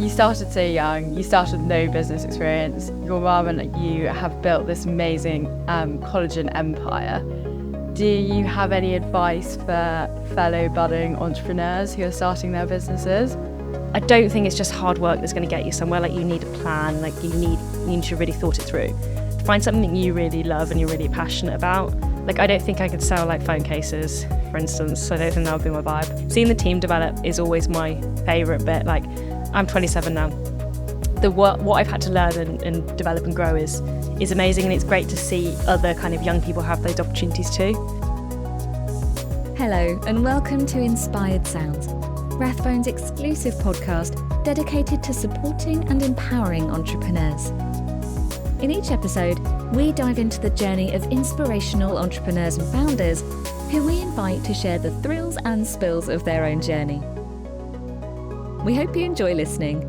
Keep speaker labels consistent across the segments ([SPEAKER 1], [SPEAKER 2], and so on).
[SPEAKER 1] You started so young, you started with no business experience. Your mum and you have built this amazing collagen empire. Do you have any advice for fellow budding entrepreneurs who are starting their businesses?
[SPEAKER 2] I don't think it's just hard work that's going to get you somewhere. Like, you need a plan, like you need to really thought it through. Find something you really love and you're really passionate about. Like, I don't think I could sell like phone cases, for instance, so I don't think that would be my vibe. Seeing the team develop is always my favourite bit. Like, I'm 27 now. What I've had to learn and develop and grow is amazing, and it's great to see other kind of young people have those opportunities too.
[SPEAKER 3] Hello and welcome to Inspired Sounds, Rathbone's exclusive podcast dedicated to supporting and empowering entrepreneurs. In each episode, we dive into the journey of inspirational entrepreneurs and founders who we invite to share the thrills and spills of their own journey. We hope you enjoy listening.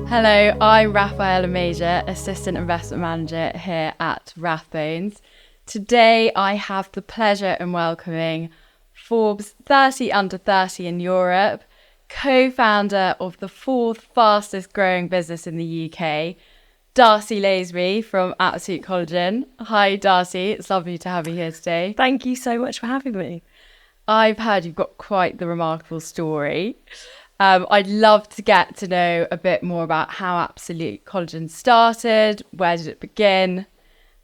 [SPEAKER 1] Hello, I'm Raphaela Major, Assistant Investment Manager here at Rathbones. Today I have the pleasure in welcoming Forbes 30 Under 30 in Europe, co-founder of the fourth fastest growing business in the UK, Darcy Laceby from Absolute Collagen. Hi Darcy, it's lovely to have you here today.
[SPEAKER 2] Thank you so much for having me.
[SPEAKER 1] I've heard you've got quite the remarkable story. I'd love to get to know a bit more about how Absolute Collagen started, where did it begin,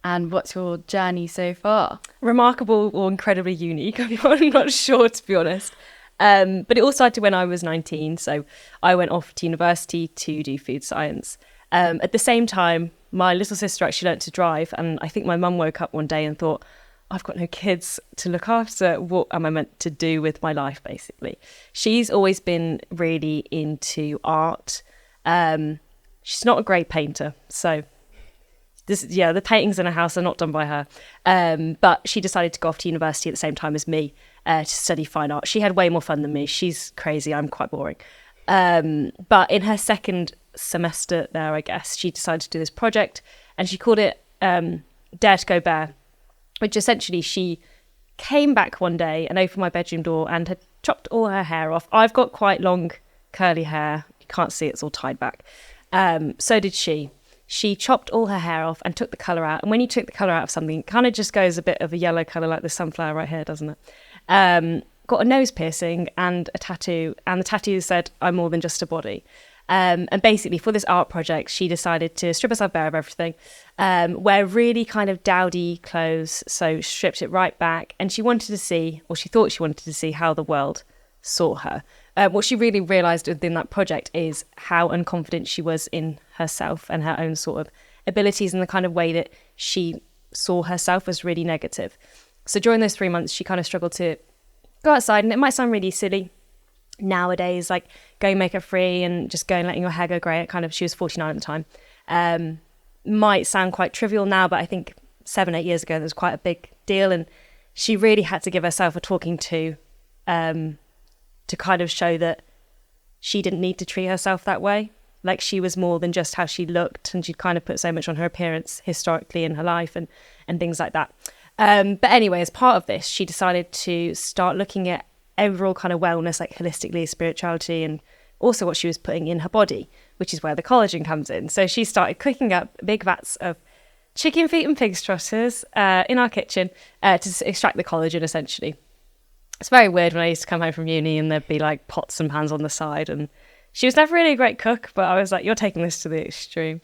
[SPEAKER 1] and what's your journey so far?
[SPEAKER 2] Remarkable or incredibly unique, I'm not sure, to be honest. But it all started when I was 19, so I went off to university to do food science. At the same time, my little sister actually learnt to drive, and I think my mum woke up one day and thought, I've got no kids to look after. What am I meant to do with my life, basically? She's always been really into art. She's not a great painter, so the paintings in her house are not done by her. But she decided to go off to university at the same time as me to study fine art. She had way more fun than me. She's crazy. I'm quite boring. But in her second semester there, I guess, she decided to do this project, and she called it Dare to Go Bare, which essentially she came back one day and opened my bedroom door and had chopped all her hair off. I've got quite long curly hair. You can't see, it's all tied back. So did she. She chopped all her hair off and took the colour out. And when you took the colour out of something, it kind of just goes a bit of a yellow colour like the sunflower right here, doesn't it? Got a nose piercing and a tattoo. And the tattoo said, I'm more than just a body. And basically for this art project, she decided to strip herself bare of everything, wear really kind of dowdy clothes. So she stripped it right back, and she wanted to see, or she thought she wanted to see, how the world saw her. What she really realised within that project is how unconfident she was in herself and her own sort of abilities, and the kind of way that she saw herself was really negative. So during those 3 months, she kind of struggled to go outside, and it might sound really silly nowadays, like going makeup free and just going letting your hair go grey. She was 49 at the time. Might sound quite trivial now, but I think 7-8 years ago there was quite a big deal, and she really had to give herself a talking to kind of show that she didn't need to treat herself that way. Like, she was more than just how she looked, and she'd kind of put so much on her appearance historically in her life and things like that. But anyway, as part of this, she decided to start looking at overall kind of wellness, like holistically, spirituality, and also what she was putting in her body, which is where the collagen comes in. So she started cooking up big vats of chicken feet and pig's trotters in our kitchen to extract the collagen, essentially. It's very weird when I used to come home from uni and there'd be like pots and pans on the side, and she was never really a great cook, but I was like, you're taking this to the extreme.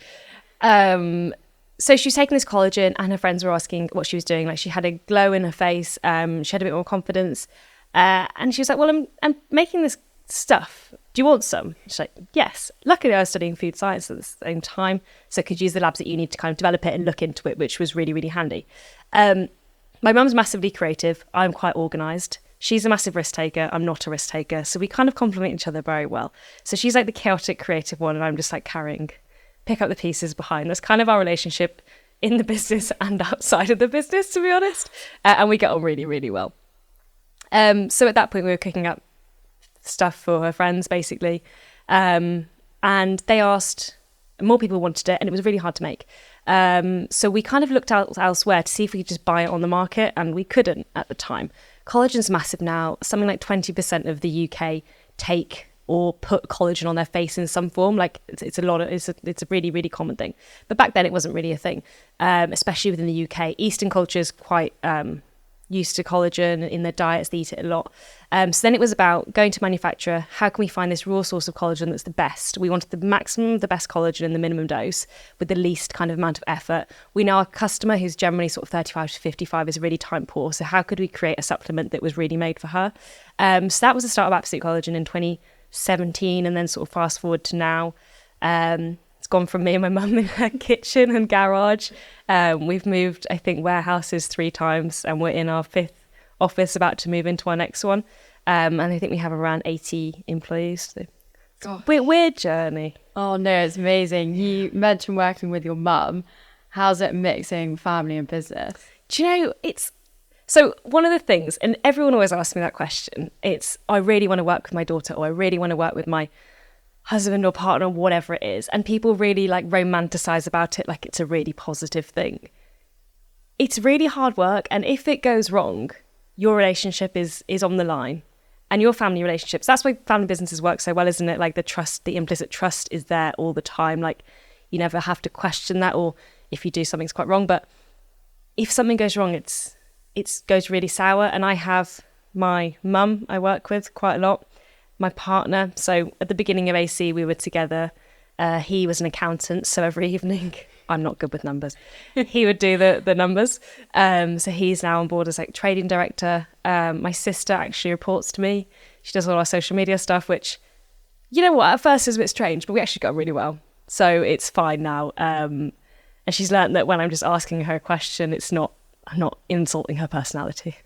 [SPEAKER 2] So she was taking this collagen, and her friends were asking what she was doing. Like, she had a glow in her face, she had a bit more confidence. And she was like, well, I'm making this stuff. Do you want some? She's like, yes. Luckily, I was studying food science at the same time, so I could use the labs that you need to kind of develop it and look into it, which was really, really handy. My mum's massively creative. I'm quite organised. She's a massive risk taker. I'm not a risk taker. So we kind of complement each other very well. So she's like the chaotic, creative one, and I'm just like pick up the pieces behind. That's kind of our relationship in the business and outside of the business, to be honest. And we get on really, really well. So at that point, we were cooking up stuff for her friends, basically. And they asked, more people wanted it, and it was really hard to make. So we kind of looked out elsewhere to see if we could just buy it on the market, and we couldn't at the time. Collagen's massive now. Something like 20% of the UK take or put collagen on their face in some form. Like it's a really, really common thing. But back then it wasn't really a thing, especially within the UK. Eastern culture is quite used to collagen in their diets. They eat it a lot. So then it was about going to manufacturer. How can we find this raw source of collagen that's the best? We wanted the maximum, the best collagen in the minimum dose with the least kind of amount of effort. We know our customer, who's generally sort of 35 to 55, is really time poor. So how could we create a supplement that was really made for her? So that was the start of Absolute Collagen in 2017, and then sort of fast forward to now. It's gone from me and my mum in her kitchen and garage. We've moved, I think, warehouses 3 times, and we're in our 5th office, about to move into our next one. And I think we have around 80 employees. So it's a weird journey.
[SPEAKER 1] Oh no, it's amazing. You mentioned working with your mum. How's it mixing family and business?
[SPEAKER 2] Do you know, so one of the things, and everyone always asks me that question, I really want to work with my daughter, or I really want to work with my husband or partner, or whatever it is. And people really like romanticize about it like it's a really positive thing. It's really hard work. And if it goes wrong, your relationship is on the line, and your family relationships. That's why family businesses work so well, isn't it? Like the implicit trust is there all the time. Like you never have to question that, or if you do something's quite wrong. But if something goes wrong, it goes really sour. And I have my mum I work with quite a lot, my partner. So at the beginning of AC, we were together. He was an accountant, so every evening, I'm not good with numbers, he would do the numbers. So he's now on board as like trading director. My sister actually reports to me. She does all our social media stuff, which, you know what, at first is a bit strange, but we actually got really well. So it's fine now. And she's learned that when I'm just asking her a question, I'm not insulting her personality.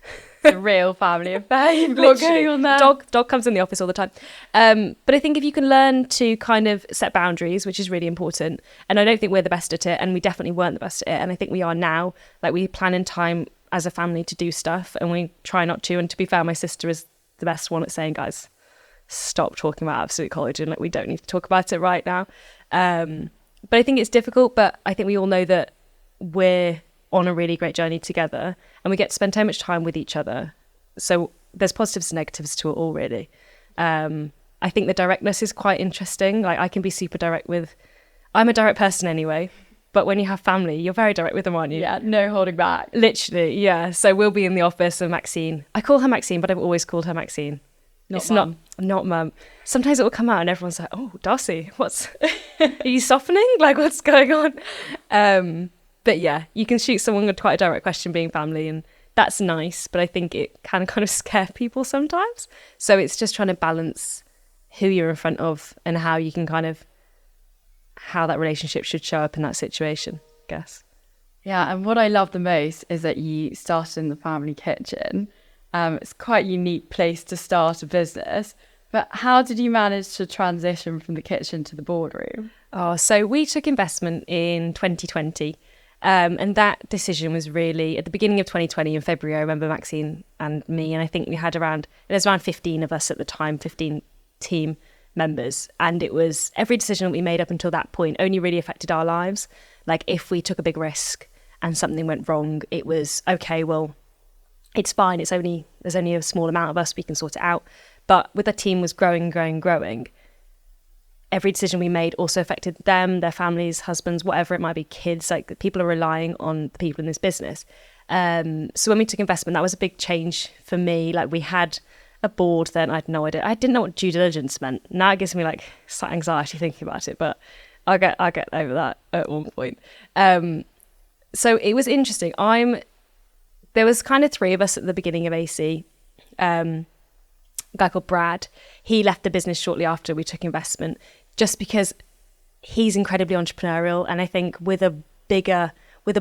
[SPEAKER 1] It's a real family affair. You've got going on there.
[SPEAKER 2] Dog comes in the office all the time. But I think if you can learn to kind of set boundaries, which is really important, and I don't think we're the best at it, and we definitely weren't the best at it, and I think we are now. Like we plan in time as a family to do stuff, and we try not to. And to be fair, my sister is the best one at saying, guys, stop talking about Absolute Collagen. Like we don't need to talk about it right now. But I think it's difficult, but I think we all know that we're on a really great journey together, and we get to spend so much time with each other. So there's positives and negatives to it all, really. I think the directness is quite interesting. Like I can be super direct I'm a direct person anyway, but when you have family, you're very direct with them, aren't you?
[SPEAKER 1] Yeah, no holding back.
[SPEAKER 2] Literally, yeah. So we'll be in the office and Maxine, I call her Maxine, but I've always called her Maxine. Not mum. Sometimes it will come out and everyone's like, oh, Darcy, are you softening? Like what's going on? But yeah, you can shoot someone with quite a direct question being family, and that's nice, but I think it can kind of scare people sometimes. So it's just trying to balance who you're in front of and how you can kind of, how that relationship should show up in that situation, I guess.
[SPEAKER 1] Yeah, and what I love the most is that you started in the family kitchen. It's quite a unique place to start a business. But how did you manage to transition from the kitchen to the boardroom?
[SPEAKER 2] Oh, so we took investment in 2020. And that decision was really at the beginning of 2020 in February. I remember Maxine and me, and I think there was around 15 of us at the time, 15 team members. And it was every decision that we made up until that point only really affected our lives. Like if we took a big risk and something went wrong, it was okay, well, it's fine. There's only a small amount of us, we can sort it out. But with the team was growing, every decision we made also affected them, their families, husbands, whatever it might be, kids. Like people are relying on the people in this business. So when we took investment, that was a big change for me. Like we had a board then, I had no idea. I didn't know what due diligence meant. Now it gives me like slight anxiety thinking about it, but I'll get over that at one point. So it was interesting. There was kind of 3 of us at the beginning of AC. A guy called Brad. He left the business shortly after we took investment, just because he's incredibly entrepreneurial. And I think with a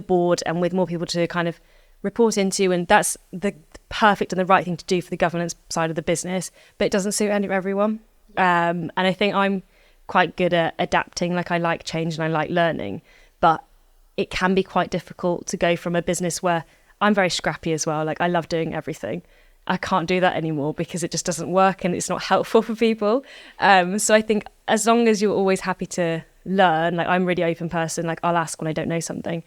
[SPEAKER 2] board and with more people to kind of report into, and that's the perfect and the right thing to do for the governance side of the business, but it doesn't suit everyone. And I think I'm quite good at adapting. Like I like change and I like learning, but it can be quite difficult to go from a business where I'm very scrappy as well. Like I love doing everything. I can't do that anymore because it just doesn't work and it's not helpful for people. So I think as long as you're always happy to learn, like I'm a really open person, like I'll ask when I don't know something.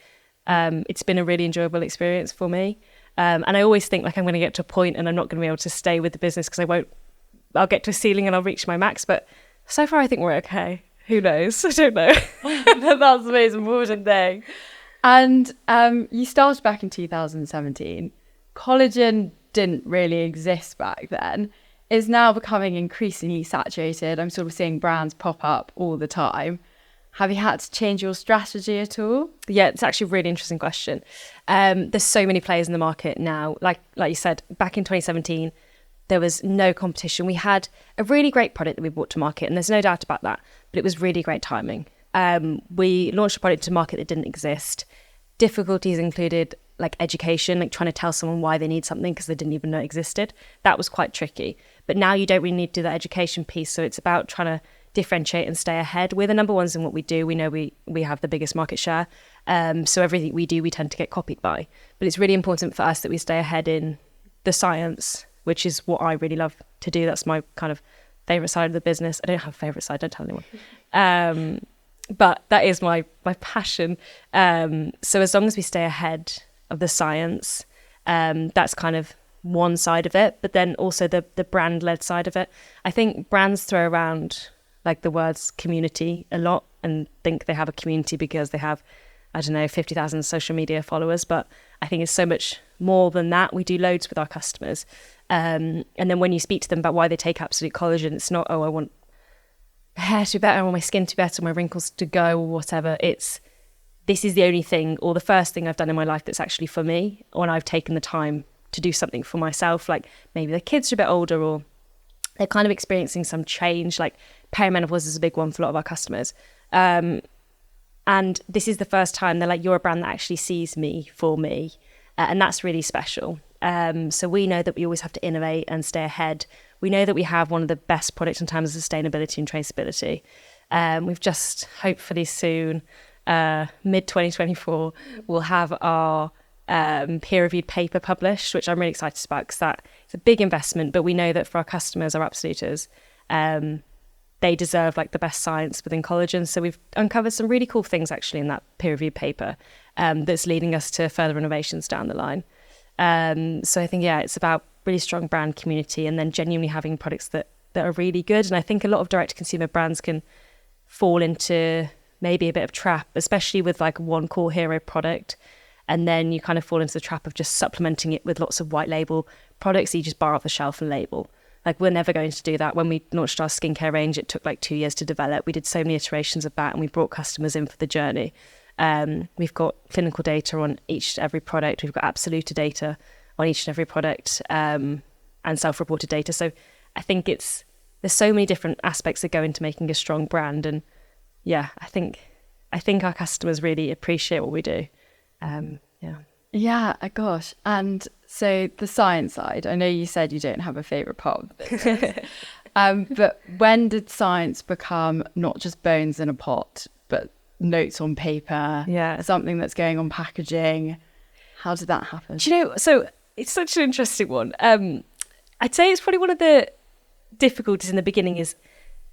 [SPEAKER 2] It's been a really enjoyable experience for me. And I always think like I'm going to get to a point and I'm not going to be able to stay with the business because I'll get to a ceiling and I'll reach my max. But so far, I think we're okay. Who knows? I don't know.
[SPEAKER 1] That's the most important thing. And you started back in 2017. Collagen didn't really exist back then. It's now becoming increasingly saturated. I'm sort of seeing brands pop up all the time. Have you had to change your strategy at all?
[SPEAKER 2] Yeah, it's actually a really interesting question. There's so many players in the market now. Like you said, back in 2017, there was no competition. We had a really great product that we brought to market, and there's no doubt about that, but it was really great timing. We launched a product to market that didn't exist. Difficulties included like education, like trying to tell someone why they need something because they didn't even know it existed. That was quite tricky. But now you don't really need to do that education piece. So it's about trying to differentiate and stay ahead. We're the number ones in what we do. We know we have the biggest market share. So everything we do, we tend to get copied by. But it's really important for us that we stay ahead in the science, which is what I really love to do. That's my kind of favorite side of the business. I don't have a favorite side, don't tell anyone. But that is my passion. So as long as we stay ahead of the science, that's kind of one side of it. But then also the brand-led side of it. I think brands throw around like the words community a lot and think they have a community because they have, I don't know, 50,000 social media followers. But I think it's so much more than that. We do loads with our customers. And then when you speak to them about why they take Absolute Collagen, it's not, oh, I want hair to be better, I want my skin to be better, my wrinkles to go, or whatever. It's, this is the only thing or the first thing I've done in my life that's actually for me, or I've taken the time to do something for myself. Like maybe the kids are a bit older or they're kind of experiencing some change, like perimenopause is a big one for a lot of our customers. And this is the first time they're like, you're a brand that actually sees me for me. And that's really special. So we know that we always have to innovate and stay ahead. We know that we have one of the best products in terms of sustainability and traceability. We've just hopefully soon, mid-2024, we'll have our peer-reviewed paper published, which I'm really excited about because that it's a big investment. But we know that for our customers, our absoluters, they deserve like the best science within collagen. So we've uncovered some really cool things actually in that peer-reviewed paper that's leading us to further innovations down the line. So I think, yeah, it's about really strong brand community and then genuinely having products that are really good. And I think a lot of direct-to-consumer brands can fall into maybe a bit of trap, especially with like one core hero product. And then you kind of fall into the trap of just supplementing it with lots of white label products that you just bar off the shelf and label. Like we're never going to do that. When we launched our skincare range, it took like 2 years to develop. We did so many iterations of that and we brought customers in for the journey. We've got clinical data on each and every product. We've got absolute data on each and every product and self-reported data. So I think there's so many different aspects that go into making a strong brand. And yeah, I think our customers really appreciate what we do.
[SPEAKER 1] Yeah, gosh. And so the science side, I know you said you don't have a favourite part of the business. But when did science become not just bones in a pot, but notes on paper, something that's going on packaging? How did that happen?
[SPEAKER 2] Do you know, so it's such an interesting one. I'd say it's probably one of the difficulties in the beginning is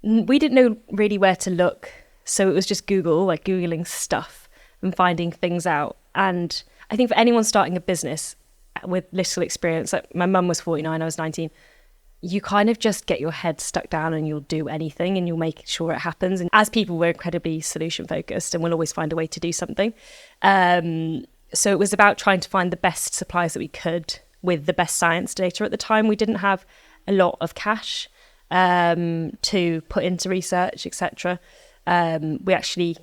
[SPEAKER 2] we didn't know really where to look. So it was just Google, like Googling stuff and finding things out. And I think for anyone starting a business with little experience, like my mum was 49, I was 19, you kind of just get your head stuck down and you'll do anything and you'll make sure it happens. And as people, we're incredibly solution focused and we'll always find a way to do something. So it was about trying to find the best suppliers that we could with the best science data. At the time, we didn't have a lot of cash to put into research, etc. We actually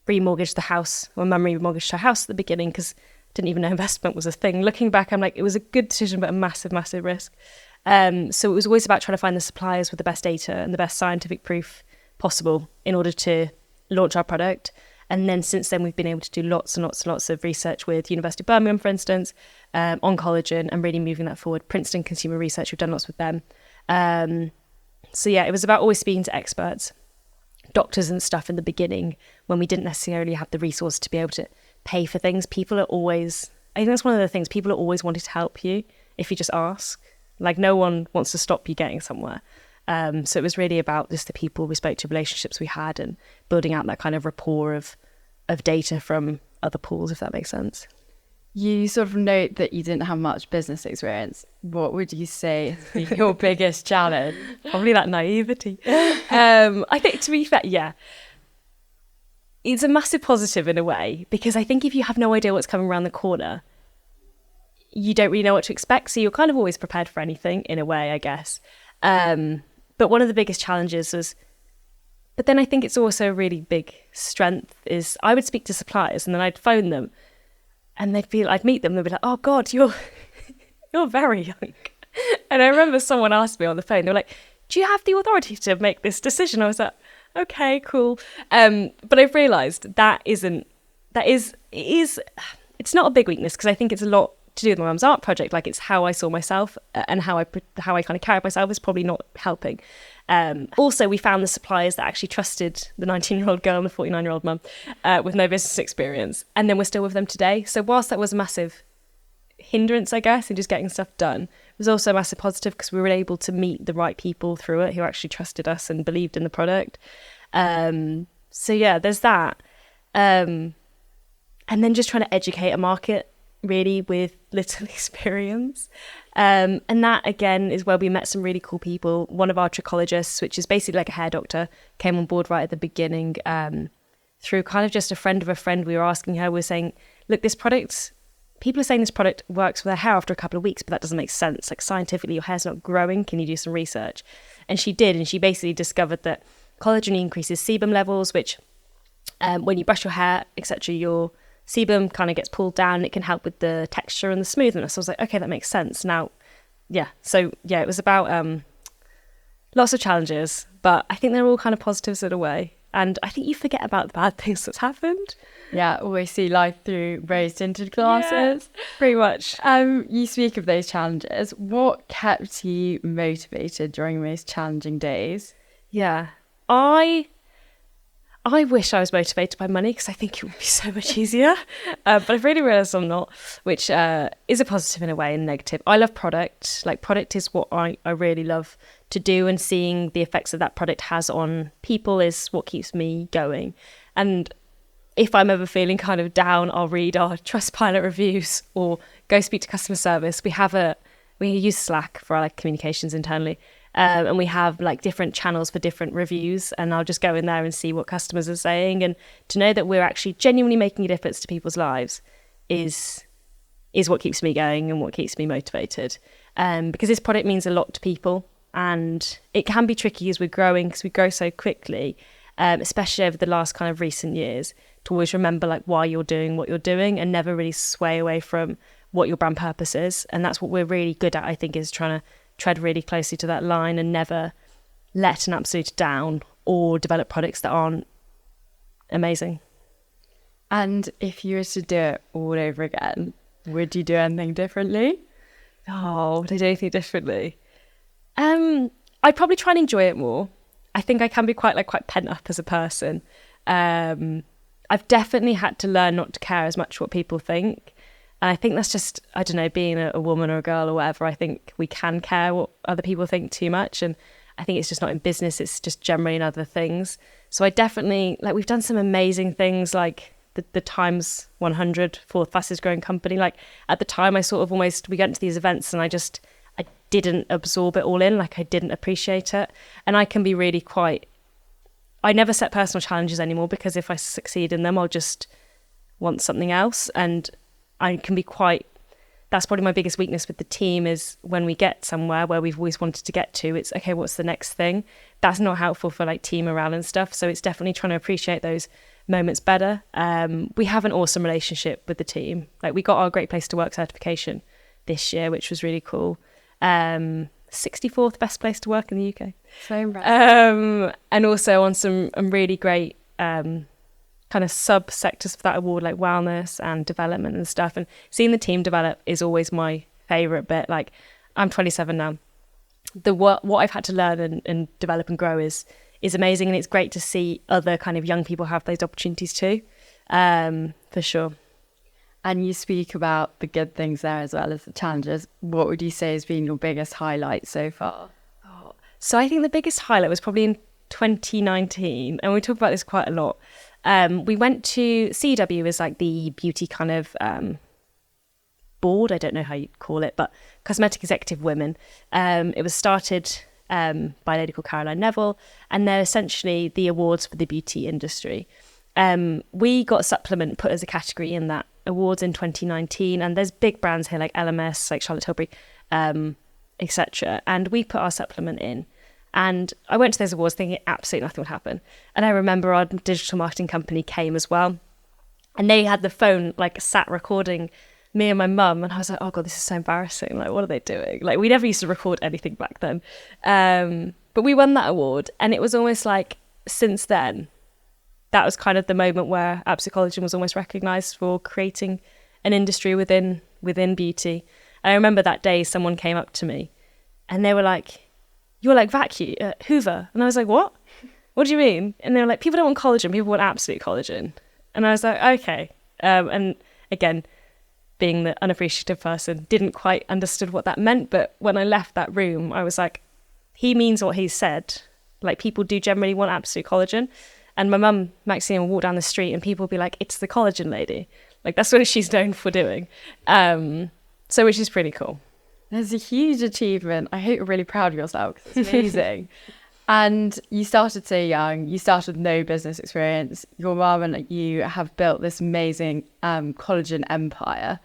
[SPEAKER 2] remortgaged the house. My mum remortgaged her house at the beginning because didn't even know investment was a thing. Looking back, I'm like, it was a good decision, but a massive, massive risk. So it was always about trying to find the suppliers with the best data and the best scientific proof possible in order to launch our product. And then since then, we've been able to do lots and lots and lots of research with University of Birmingham, for instance, on collagen and really moving that forward. Princeton Consumer Research, we've done lots with them. So yeah, it was about always speaking to experts, doctors and stuff in the beginning when we didn't necessarily have the resource to be able to pay for things. People are always, I think that's one of the things, people are always wanting to help you if you just ask. Like no one wants to stop you getting somewhere. So it was really about just the people we spoke to, relationships we had and building out that kind of rapport of data from other pools, if that makes sense.
[SPEAKER 1] You sort of note that you didn't have much business experience. What would you say has been your biggest challenge?
[SPEAKER 2] Probably that naivety. I think, to be fair, yeah, it's a massive positive in a way, because I think if you have no idea what's coming around the corner, you don't really know what to expect. So you're kind of always prepared for anything in a way, I guess. But one of the biggest challenges was, but then I think it's also a really big strength, is I would speak to suppliers and then I'd phone them and I'd meet them and they'd be like, oh God, you're very young. And I remember someone asked me on the phone, they were like, do you have the authority to make this decision? I was like, okay, cool. But I've realised it's not a big weakness, because I think it's a lot to do with my mum's art project. Like, it's how I saw myself and how I kind of carried myself is probably not helping. Also, we found the suppliers that actually trusted the 19-year-old girl and the 49-year-old mum with no business experience, and then we're still with them today. So whilst that was a massive hindrance, I guess, in just getting stuff done, it was also a massive positive, because we were able to meet the right people through it who actually trusted us and believed in the product. So yeah, there's that. And then just trying to educate a market really with little experience. And that, again, is where we met some really cool people. One of our trichologists, which is basically like a hair doctor, came on board right at the beginning through kind of just a friend of a friend. We were asking her, we were saying, look, people are saying this product works with their hair after a couple of weeks, but that doesn't make sense. Like, scientifically, your hair's not growing. Can you do some research? And she did, and she basically discovered that collagen increases sebum levels, which when you brush your hair, etc., your sebum kind of gets pulled down, and it can help with the texture and the smoothness. So I was like, okay, that makes sense. Now, yeah. So yeah, it was about lots of challenges, but I think they're all kind of positives in a way. And I think you forget about the bad things that's happened.
[SPEAKER 1] Yeah, always see life through rose-tinted glasses.
[SPEAKER 2] Yeah, pretty much.
[SPEAKER 1] You speak of those challenges. What kept you motivated during those challenging days?
[SPEAKER 2] Yeah, I wish I was motivated by money, because I think it would be so much easier. But I've really realised I'm not, which is a positive in a way and negative. I love product. Like, product is what I really love to do, and seeing the effects that that product has on people is what keeps me going. And if I'm ever feeling kind of down, I'll read our Trustpilot reviews or go speak to customer service. We use Slack for our communications internally. And we have different channels for different reviews, and I'll just go in there and see what customers are saying. And to know that we're actually genuinely making a difference to people's lives is what keeps me going and what keeps me motivated. Because this product means a lot to people, and it can be tricky as we're growing, because we grow so quickly, especially over the last kind of recent years, to always remember why you're doing what you're doing and never really sway away from what your brand purpose is. And that's what we're really good at, I think, is trying to tread really closely to that line and never let an Absolute down or develop products that aren't amazing.
[SPEAKER 1] And if you were to do it all over again, would you do anything differently?
[SPEAKER 2] Oh, would I do anything differently? I'd probably try and enjoy it more. I think I can be quite pent up as a person. I've definitely had to learn not to care as much what people think. And I think that's just, I don't know, being a woman or a girl or whatever, I think we can care what other people think too much. And I think it's just not in business, it's just generally in other things. So I definitely, we've done some amazing things, like the Times 100, fourth fastest growing company. At the time, I sort of we get into these events and I didn't absorb it all in, I didn't appreciate it. And I can be really I never set personal challenges anymore, because if I succeed in them, I'll just want something else. And I can be that's probably my biggest weakness with the team, is when we get somewhere where we've always wanted to get to, it's okay, what's the next thing? That's not helpful for team morale and stuff. So it's definitely trying to appreciate those moments better. We have an awesome relationship with the team. We got our Great Place to Work certification this year, which was really cool. 64th best place to work in the UK.
[SPEAKER 1] So impressive.
[SPEAKER 2] And also on some really great kind of sub-sectors for that award, like wellness and development and stuff. And seeing the team develop is always my favourite bit. I'm 27 now. What I've had to learn and develop and grow is amazing. And it's great to see other kind of young people have those opportunities too, for sure.
[SPEAKER 1] And you speak about the good things there as well as the challenges. What would you say has been your biggest highlight so far?
[SPEAKER 2] So I think the biggest highlight was probably in 2019, and we talk about this quite a lot. We went to CW as the beauty kind of board, I don't know how you'd call it, but cosmetic executive women. It was started by a lady called Caroline Neville, and they're essentially the awards for the beauty industry. We got supplement put as a category in that awards in 2019, and there's big brands here like LMS, like Charlotte Tilbury, etc. And we put our supplement in. And I went to those awards thinking absolutely nothing would happen. And I remember our digital marketing company came as well. And they had the phone like sat recording me and my mum. And I was like, oh God, this is so embarrassing. Like, what are they doing? Like, we never used to record anything back then. But we won that award. And it was almost like, since then, that was kind of the moment where Absolute Collagen was almost recognised for creating an industry within beauty. And I remember that day someone came up to me and they were like, you're like vacuum, Hoover. And I was like, what? What do you mean? And they were like, people don't want collagen, people want Absolute Collagen. And I was like, okay. And again, being the unappreciative person, didn't quite understood what that meant. But when I left that room, I was like, he means what he said. Like, people do generally want Absolute Collagen. And my mum, Maxine, will walk down the street and people will be like, it's the collagen lady. Like, that's what she's known for doing. So which is pretty cool.
[SPEAKER 1] There's a huge achievement. I hope you're really proud of yourself, 'cause it's amazing. And you started so young. You started with no business experience. Your mum and you have built this amazing collagen empire.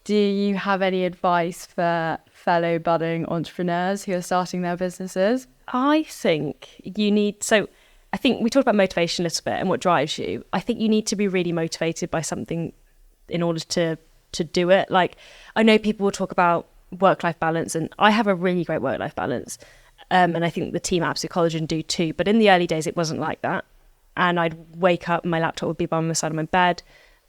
[SPEAKER 1] Do you have any advice for fellow budding entrepreneurs who are starting their businesses?
[SPEAKER 2] I think I think we talked about motivation a little bit and what drives you. I think you need to be really motivated by something in order to do it. Like, I know people will talk about work-life balance, and I have a really great work-life balance. And I think the team at Absolute Collagen do too. But in the early days, it wasn't like that. And I'd wake up, my laptop would be by the side of my bed,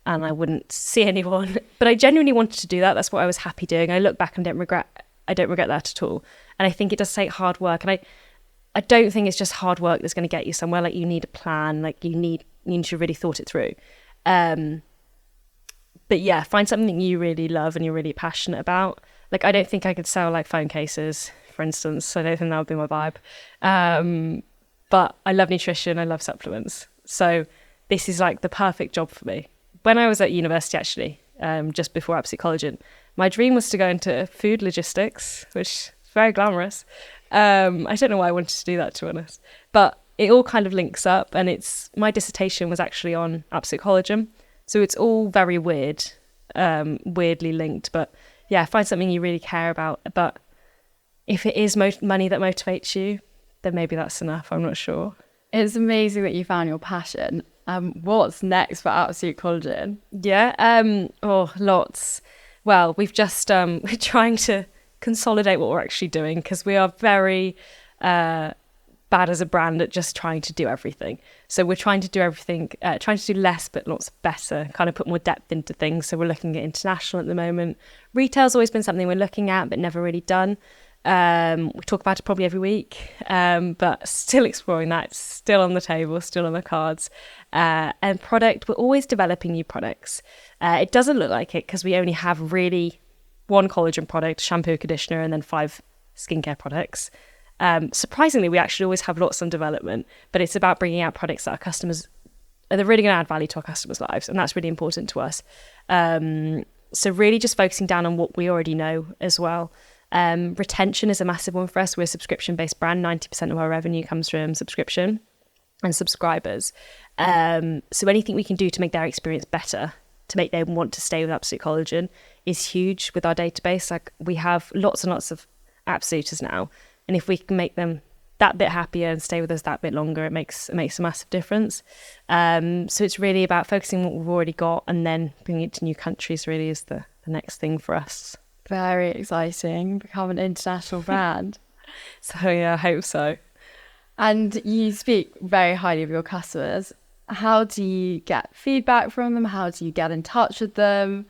[SPEAKER 2] and I wouldn't see anyone. But I genuinely wanted to do that. That's what I was happy doing. I look back and I don't regret that at all. And I think it does take hard work. And I don't think it's just hard work that's going to get you somewhere. Like, you need a plan. Like, you need to really thought it through. But yeah, find something you really love and you're really passionate about. Like, I don't think I could sell like phone cases, for instance. I don't think that would be my vibe. But I love nutrition. I love supplements. So this is like the perfect job for me. When I was at university, actually, just before Absolute Collagen, my dream was to go into food logistics, which is very glamorous. I don't know why I wanted to do that, to be honest. But it all kind of links up. And my dissertation was actually on Absolute Collagen. So it's all very weird, weirdly linked. But yeah, find something you really care about. But if it is money that motivates you, then maybe that's enough. I'm not sure.
[SPEAKER 1] It's amazing that you found your passion. What's next for Absolute Collagen?
[SPEAKER 2] Yeah, lots. Well, we've just, we're trying to consolidate what we're actually doing, because we are very bad as a brand at just trying to do everything. So we're trying to do everything, trying to do less but lots better, kind of put more depth into things. So we're looking at international at the moment. Retail's always been something we're looking at but never really done. We talk about it probably every week, but still exploring that. It's still on the table, still on the cards. And product, we're always developing new products. It doesn't look like it because we only have really one collagen product, shampoo, conditioner, and then 5 skincare products. Surprisingly, we actually always have lots on development, but it's about bringing out products that our customers, they're really going to add value to our customers' lives, and that's really important to us. So really just focusing down on what we already know as well. Retention is a massive one for us. We're a subscription-based brand. 90% of our revenue comes from subscription and subscribers. So anything we can do to make their experience better, to make them want to stay with Absolute Collagen, is huge with our database. Like, we have lots and lots of Absoluters now, and if we can make them that bit happier and stay with us that bit longer, it makes a massive difference. So it's really about focusing on what we've already got and then bringing it to new countries. Really is the next thing for us.
[SPEAKER 1] Very exciting. Become an international brand.
[SPEAKER 2] So yeah, I hope so.
[SPEAKER 1] And you speak very highly of your customers. How do you get feedback from them? How do you get in touch with them?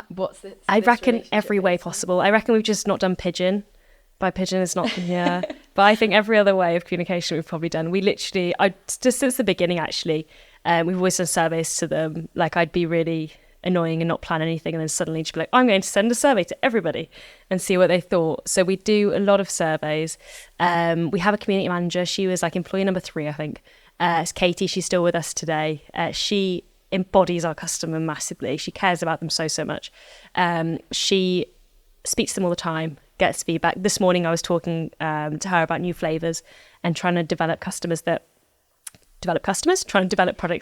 [SPEAKER 1] What's it?
[SPEAKER 2] I reckon every way possible. I reckon we've just not done pigeon. By pigeon, it's not, yeah. But I think every other way of communication we've probably done. We literally, just since the beginning actually, we've always done surveys to them. Like, I'd be really annoying and not plan anything, and then suddenly just be like, I'm going to send a survey to everybody and see what they thought. So we do a lot of surveys. We have a community manager. She was like employee number 3, I think. It's Katie. She's still with us today. She embodies our customer massively. She cares about them so much. She speaks to them all the time, gets feedback. This morning I was talking to her about new flavours and trying to develop products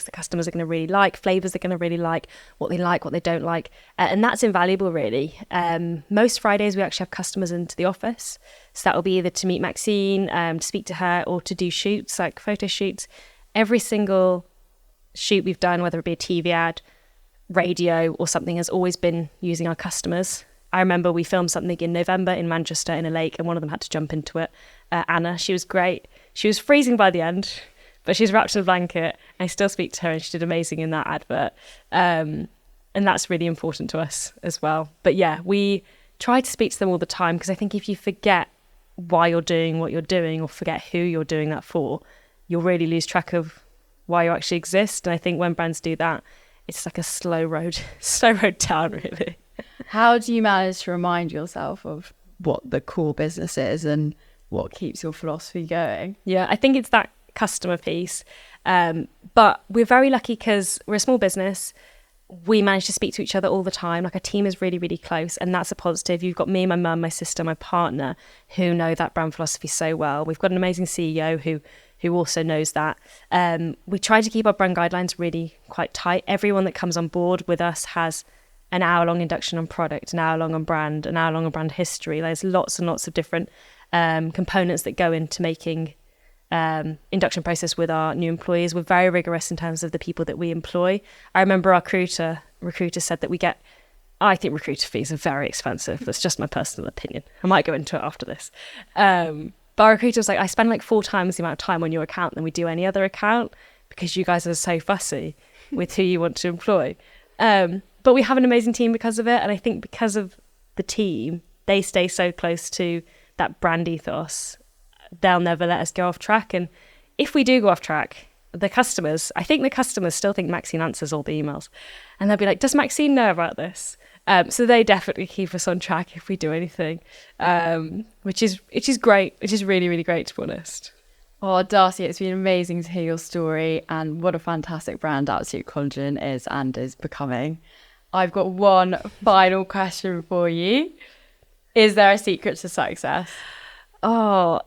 [SPEAKER 2] that customers are going to really like, flavours they're going to really like, what they don't like. And that's invaluable, really. Most Fridays we actually have customers into the office. So that will be either to meet Maxine, to speak to her, or to do shoots, like photo shoots. Every single shoot we've done, whether it be a TV ad, radio or something, has always been using our customers. I remember we filmed something in November in Manchester in a lake, and one of them had to jump into it. Anna, she was great. She was freezing by the end, but she's wrapped in a blanket. I still speak to her, and she did amazing in that advert. And that's really important to us as well. But yeah, we try to speak to them all the time, because I think if you forget why you're doing what you're doing, or forget who you're doing that for, you'll really lose track of why you actually exist. And I think when brands do that, it's like a slow road down, really.
[SPEAKER 1] How do you manage to remind yourself of what the core business is and what keeps your philosophy going?
[SPEAKER 2] Yeah, I think it's that customer piece. But we're very lucky because we're a small business. We manage to speak to each other all the time. Like, our team is really, really close, and that's a positive. You've got me, my mum, my sister, my partner, who know that brand philosophy so well. We've got an amazing CEO who also knows that. We try to keep our brand guidelines really quite tight. Everyone that comes on board with us has an hour-long induction on product, an hour-long on brand, an hour-long on brand history. There's lots and lots of different components that go into making induction process with our new employees. We're very rigorous in terms of the people that we employ. I remember our recruiter said that I think recruiter fees are very expensive. That's just my personal opinion. I might go into it after this. But our recruiter was like, I spend like 4 times the amount of time on your account than we do any other account, because you guys are so fussy with who you want to employ. But we have an amazing team because of it. And I think because of the team, they stay so close to that brand ethos. They'll never let us go off track. And if we do go off track, I think the customers still think Maxine answers all the emails. And they'll be like, does Maxine know about this? So they definitely keep us on track if we do anything, which is great. Which is really, really great, to be honest.
[SPEAKER 1] Oh, Darcy, it's been amazing to hear your story, and what a fantastic brand Absolute Collagen is and is becoming. I've got one final question for you. Is there a secret to success?
[SPEAKER 2] Oh,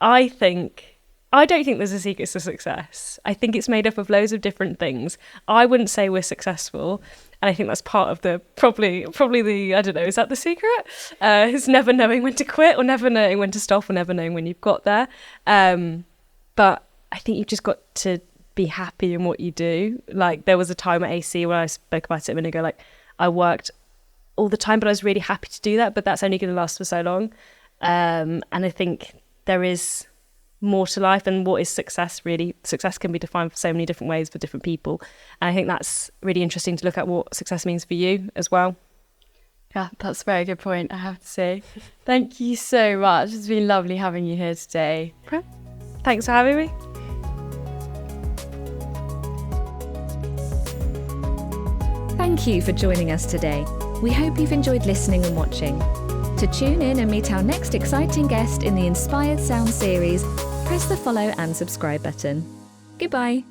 [SPEAKER 2] I don't think there's a secret to success. I think it's made up of loads of different things. I wouldn't say we're successful. And I think that's part of the, probably the, I don't know, is that the secret? Is never knowing when to quit, or never knowing when to stop, or never knowing when you've got there. But I think you've just got to be happy in what you do. Like, there was a time at AC where I spoke about it a minute ago, like, I worked all the time, but I was really happy to do that, but that's only going to last for so long. And I think there is more to life, and what is success really? Success can be defined for so many different ways for different people. And I think that's really interesting to look at what success means for you as well.
[SPEAKER 1] Yeah, that's a very good point, I have to say. Thank you so much. It's been lovely having you here today.
[SPEAKER 2] Thanks for having me.
[SPEAKER 3] Thank you for joining us today. We hope you've enjoyed listening and watching. To tune in and meet our next exciting guest in the Inspired Sound series, press the follow and subscribe button. Goodbye.